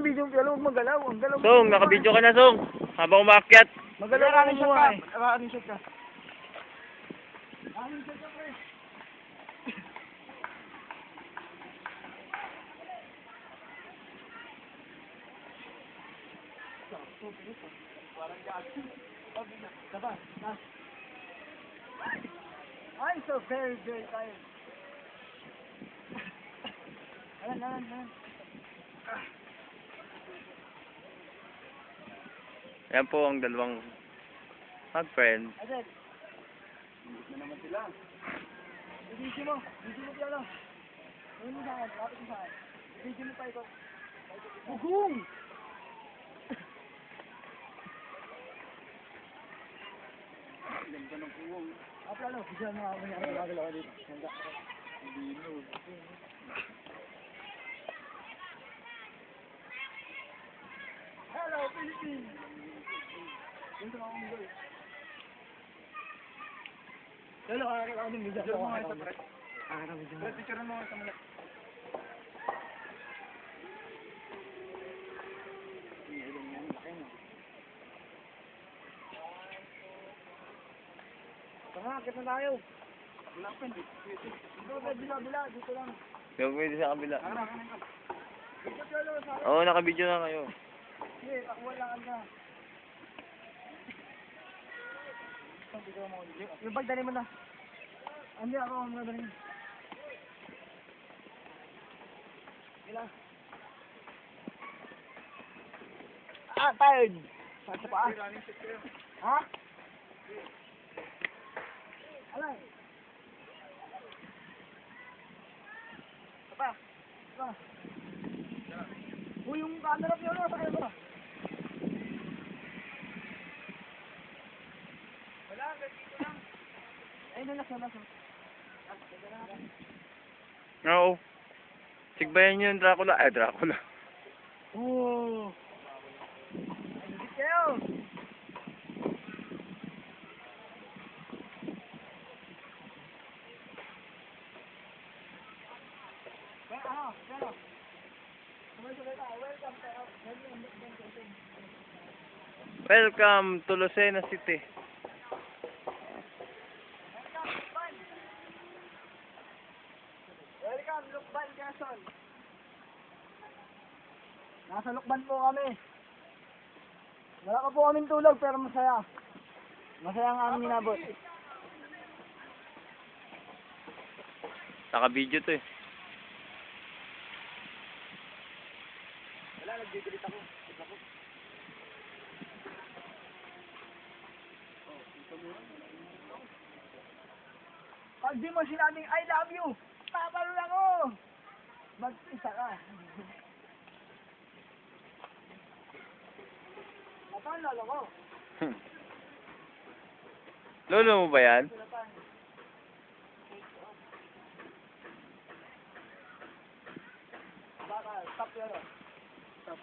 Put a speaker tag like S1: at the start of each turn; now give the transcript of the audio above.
S1: video mo, huwag magalaw. Ang galaw mo.
S2: Song, nakabidyo ka na, Song. Habang umakyat.
S1: Magalaw ka mo ka. Running shot ka. Running shot ka, pre. Parang gabi. Diba? I'm so very tired. Alan.
S2: Yan po ang dalawang mag-friend.
S1: Adel. Hindi na naman sila. Video mo pala. Ayun mo saan, lapit mo saan. Video mo pa ikot. Bugong! Ganda ng kuwong. Plano, video mo ako niya. Magalaw ka dito. Hindi. Hello, Philippines! Yung sa mga mundo eh. Lalo, kakakita ko din video. Picture mo nga ito, pre. Picture mo nga ito mula. Tama, kita tayo. Wala pa, dito lang.
S2: Yung pwede sa kabila. Oo, nakabidyo na kayo.
S1: Sige, takbo lang ka. Yung bag, dali mo na. Hindi ako, mga dali mo. Ilang? Tired! Saan sa paa? Ha? Alay! Sapa? Uy, yung camera ko yun, sa kayo mo. Wala, dito lang. Ayun na, nasa.
S2: Oo. Sigbayan nyo yung Dracula. Ay, Dracula.
S1: Oo. Ay, kayo. Pero.
S2: Welcome to Lucena City.
S1: Welcome, Lukban, Quezon. Nasa Lukban po kami. Wala ka po kaming tulog pero masaya. Masaya ang aming inabot.
S2: Nakabidyo to eh.
S1: Wala, nagbibilit ako. Pag di mo sinabing I love you, papalo lang ako. Mag-isa ka. Ito ang lolo ko.
S2: Lolo mo ba yan?
S1: Baka, stop yun. Stop.